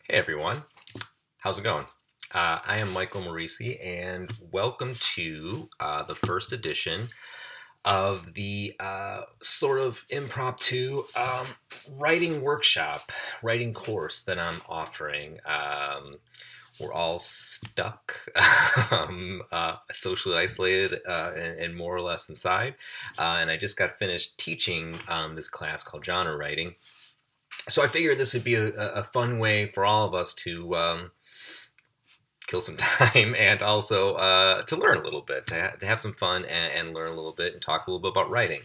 Hey everyone, how's it going? I am Michael Moreci, and welcome to the first edition of the sort of impromptu writing workshop, writing course that I'm offering. We're all stuck, socially isolated, and more or less inside. And I just got finished teaching this class called genre writing. So I figured this would be a fun way for all of us to kill some time and also to learn a little bit, to have some fun and learn a little bit and talk a little bit about writing.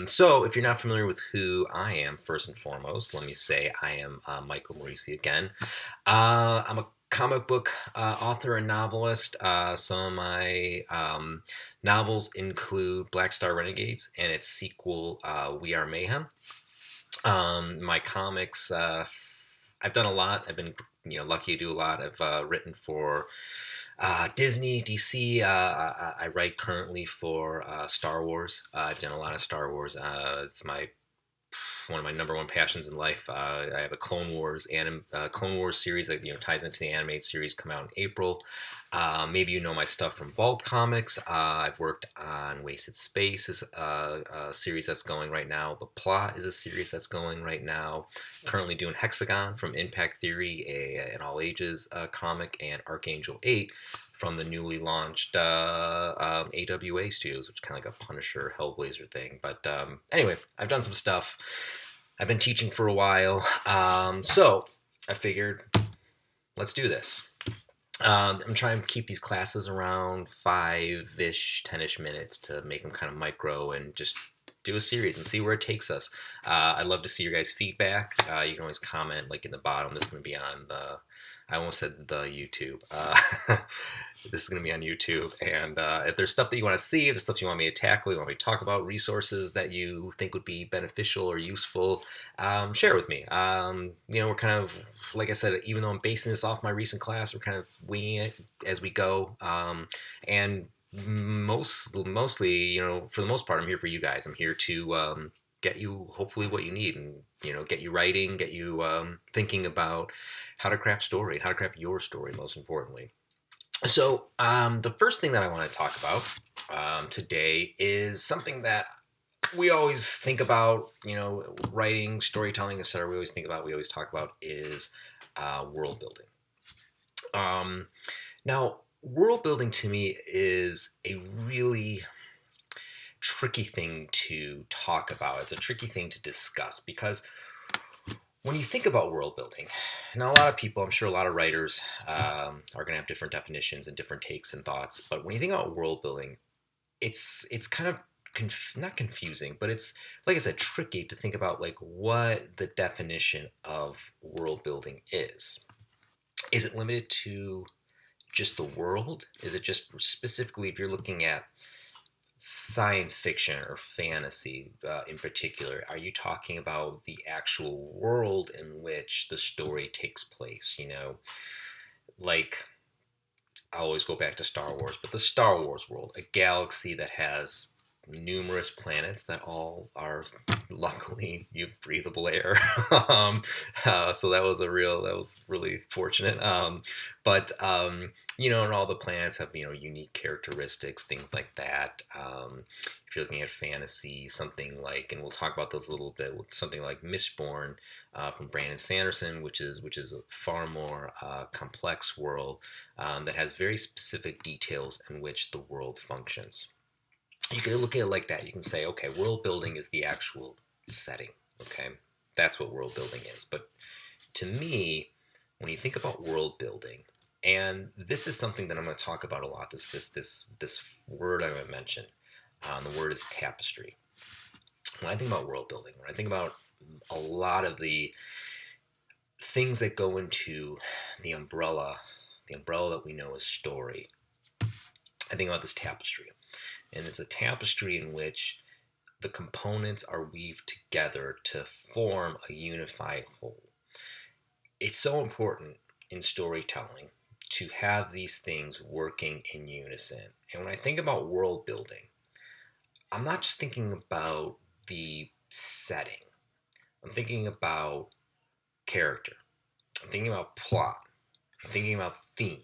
So, if you're not familiar with who I am, first and foremost, let me say I am Michael Moreci again. I'm a comic book author and novelist. Some of my novels include Black Star Renegades and its sequel, We Are Mayhem. My comics, I've done a lot. I've been lucky to do a lot. I've written for Disney, DC. I write currently for Star Wars. I've done a lot of Star Wars. It's my one of my number one passions in life. I have a Clone Wars series that ties into the animated series. Come out in April. Maybe you know my stuff from Vault Comics. I've worked on Wasted Space, is a series that's going right now. The Plot is a series that's going right now. Currently doing Hexagon from Impact Theory, an all ages comic, and Archangel 8 from the newly launched AWA Studios, which is kind of like a Punisher Hellblazer thing. But anyway, I've done some stuff. I've been teaching for a while, so I figured let's do this. I'm trying to keep these classes around 5-ish, 10-ish minutes to make them kind of micro and just do a series and see where it takes us. I'd love to see your guys' feedback. You can always comment like in the bottom. This is going to be on the, I almost said the YouTube. This is going to be on YouTube. And if there's stuff that you want to see, if there's stuff you want me to tackle, you want me to talk about, resources that you think would be beneficial or useful, share with me. We're kind of, like I said, even though I'm basing this off my recent class, we're kind of winging it as we go. And mostly, for the most part, I'm here for you guys. I'm here to get you hopefully what you need, and get you writing, get you thinking about how to craft story, how to craft your story, most importantly. So the first thing that I want to talk about today is something that we always think about, writing, storytelling, etc. We always talk about is world building. Now, world building to me is a really tricky thing to talk about. It's a tricky thing to discuss because when you think about world building, now a lot of people, I'm sure a lot of writers are going to have different definitions and different takes and thoughts. But when you think about world building, it's kind of not confusing, but it's, like I said, tricky to think about like what the definition of world building is. Is it limited to just the world? Is it just specifically if you're looking at science fiction or fantasy in particular? Are you talking about the actual world in which the story takes place? Like I always go back to Star Wars, but the Star Wars world, a galaxy that has numerous planets that all are luckily you breathable air. So that was really fortunate. And all the planets have unique characteristics, things like that. If you're looking at fantasy, something like, and we'll talk about those a little bit, something like Mistborn from Brandon Sanderson, which is a far more complex world that has very specific details in which the world functions. You can look at it like that. You can say, okay, world building is the actual setting. Okay, that's what world building is. But to me, when you think about world building, and this is something that I'm going to talk about a lot. This word I'm going to mention. The word is tapestry. When I think about world building, when I think about a lot of the things that go into the umbrella that we know as story, I think about this tapestry. And it's a tapestry in which the components are weaved together to form a unified whole. It's so important in storytelling to have these things working in unison. And when I think about world building, I'm not just thinking about the setting. I'm thinking about character. I'm thinking about plot. I'm thinking about theme.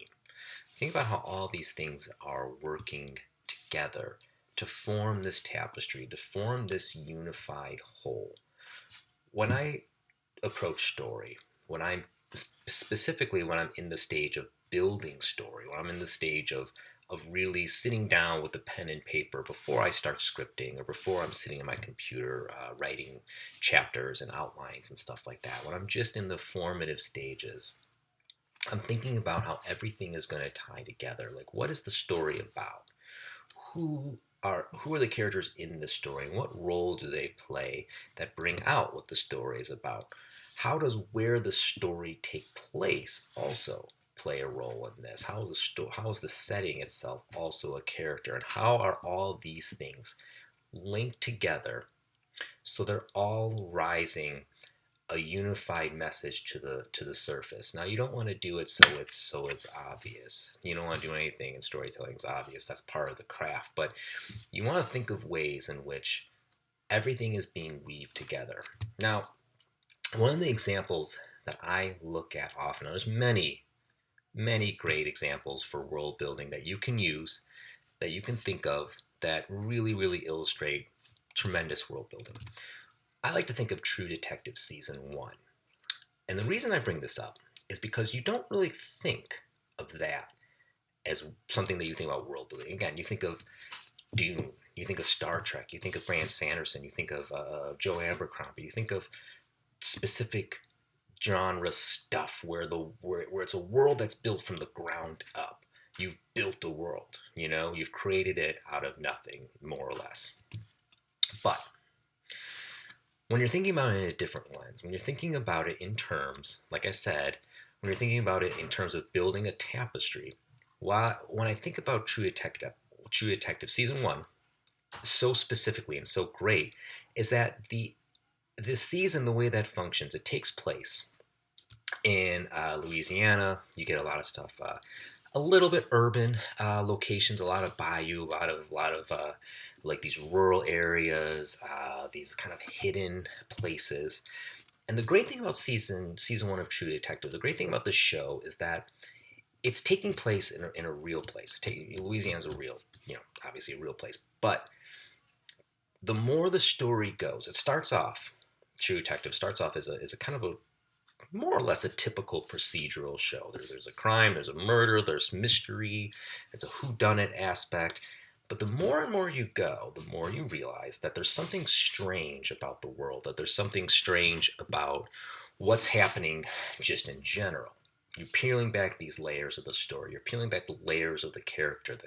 Think about how all these things are working together to form this tapestry, to form this unified whole. When I approach story, when I'm specifically when I'm in the stage of building story, when I'm in the stage of really sitting down with the pen and paper before I start scripting or before I'm sitting at my computer writing chapters and outlines and stuff like that, when I'm just in the formative stages, I'm thinking about how everything is going to tie together. Like, what is the story about? Who are the characters in the story, and what role do they play that bring out what the story is about? How does where the story take place also play a role in this? How is the setting itself also a character, and how are all these things linked together so they're all rising a unified message to the surface. Now you don't want to do it so it's obvious. You don't want to do anything in storytelling that's obvious. That's part of the craft. But you want to think of ways in which everything is being weaved together. Now, one of the examples that I look at often, there's many great examples for world building that you can use, that you can think of, that really illustrate tremendous world building. I like to think of True Detective Season 1. And the reason I bring this up is because you don't really think of that as something that you think about world building. Again, you think of Dune, you think of Star Trek, you think of Brand Sanderson, you think of Joe Abercrombie, you think of specific genre stuff where it's a world that's built from the ground up. You've built a world, you've created it out of nothing, more or less. But when you're thinking about it in a different lens, when you're thinking about it in terms, like I said, when you're thinking about it in terms of building a tapestry, when I think about True Detective Season 1, so specifically and so great, is that the season, the way that functions, it takes place in Louisiana. You get a lot of stuff, a little bit urban locations, a lot of bayou, a lot of like these rural areas, these kind of hidden places. And the great thing about season 1 of True Detective, the great thing about this show is that it's taking place in a real place. Louisiana's a real, obviously a real place. But the more the story goes, it starts off. True Detective starts off as a kind of a more or less a typical procedural show. There's a crime, there's a murder, there's mystery, it's a whodunit aspect. But the more and more you go, the more you realize that there's something strange about the world, that there's something strange about what's happening just in general. You're peeling back these layers of the story. You're peeling back the layers of the character,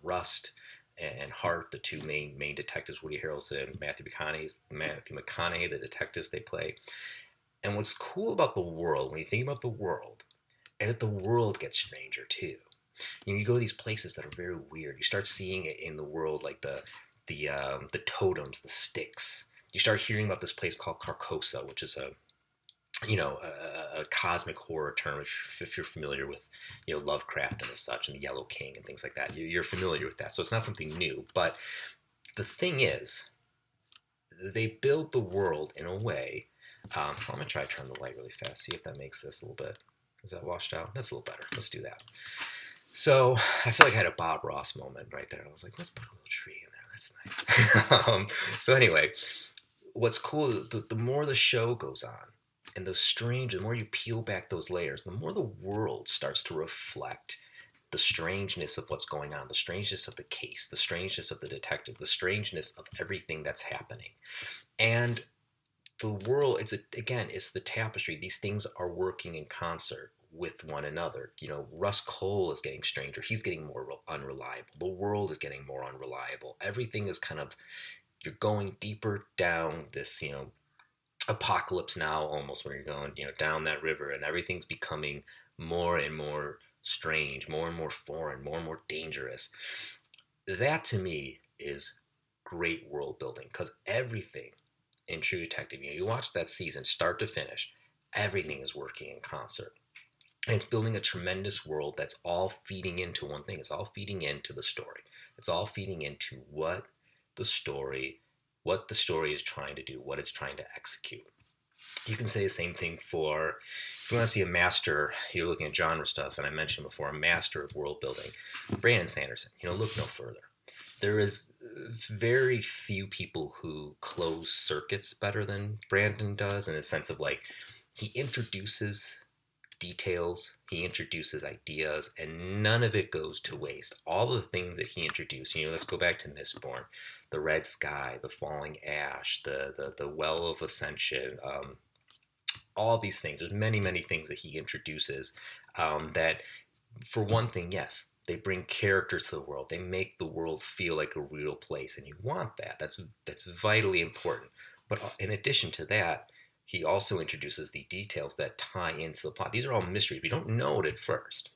Rust and Hart, the two main detectives, Woody Harrelson and Matthew McConaughey, the detectives they play. And what's cool about the world, when you think about the world, is that the world gets stranger too. You go to these places that are very weird. You start seeing it in the world, like the totems, the sticks. You start hearing about this place called Carcosa, which is a cosmic horror term. If you're familiar with Lovecraft and such, and the Yellow King and things like that, you're familiar with that. So it's not something new. But the thing is, they build the world in a way. I'm going to try to turn the light really fast, see if that makes this a little bit. Is that washed out? That's a little better. Let's do that. So I feel like I had a Bob Ross moment right there. I was like, let's put a little tree in there. That's nice. So anyway, what's cool, the more the show goes on, and the more you peel back those layers, the more the world starts to reflect the strangeness of what's going on, the strangeness of the case, the strangeness of the detective, the strangeness of everything that's happening. And the world, it's the tapestry. These things are working in concert with one another. Russ Cole is getting stranger. He's getting more unreliable. The world is getting more unreliable. Everything is you're going deeper down this, apocalypse now almost, where you're going, down that river, and everything's becoming more and more strange, more and more foreign, more and more dangerous. That to me is great world building, because everything in True Detective, you watch that season start to finish, everything is working in concert. And it's building a tremendous world that's all feeding into one thing. It's all feeding into the story. It's all feeding into what the story is trying to do, what it's trying to execute. You can say the same thing for, if you want to see a master, you're looking at genre stuff, and I mentioned before, a master of world building, Brandon Sanderson. Look no further. There is very few people who close circuits better than Brandon does, in the sense of like, he introduces details, he introduces ideas, and none of it goes to waste. All the things that he introduced, let's go back to Mistborn, the red sky, the falling ash, the well of ascension, all these things. There's many, many things that he introduces, that, for one thing, yes, they bring characters to the world. They make the world feel like a real place, and you want that. That's vitally important. But in addition to that, he also introduces the details that tie into the plot. These are all mysteries. We don't know it at first.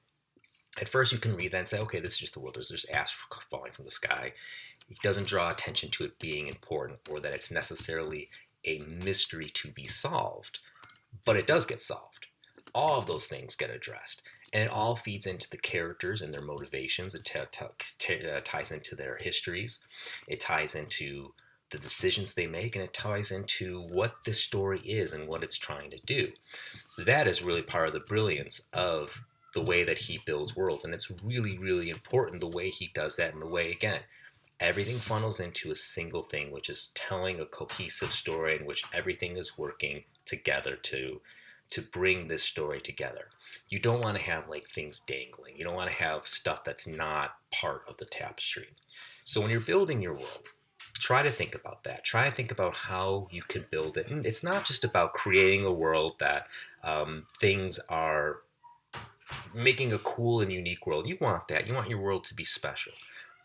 At first, you can read that and say, okay, this is just the world. There's ash falling from the sky. He doesn't draw attention to it being important, or that it's necessarily a mystery to be solved. But it does get solved. All of those things get addressed. And it all feeds into the characters and their motivations. It ties into their histories. It ties into the decisions they make, and it ties into what this story is and what it's trying to do. That is really part of the brilliance of the way that he builds worlds. And it's really, really important the way he does that, and the way, again, everything funnels into a single thing, which is telling a cohesive story in which everything is working together to bring this story together. You don't want to have like things dangling. You don't want to have stuff that's not part of the tapestry. So when you're building your world, try to think about that. Try to think about how you can build it. And it's not just about creating a world that things are making a cool and unique world. You want that. You want your world to be special.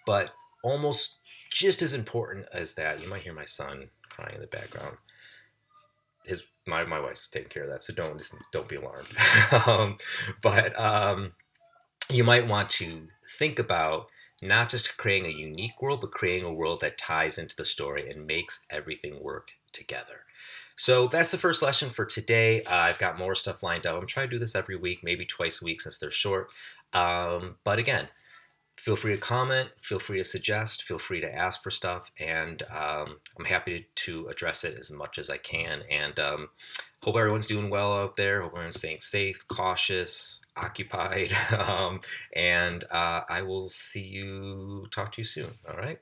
But almost just as important as that, you might hear my son crying in the background. My wife's taking care of that, so don't be alarmed. But you might want to think about not just creating a unique world, but creating a world that ties into the story and makes everything work together. So that's the first lesson for today. I've got more stuff lined up. I'm trying to do this every week, maybe twice a week since they're short. But again, feel free to comment, feel free to suggest, feel free to ask for stuff, and I'm happy to address it as much as I can. And hope everyone's doing well out there. Hope everyone's staying safe, cautious, occupied, and I will talk to you soon. All right.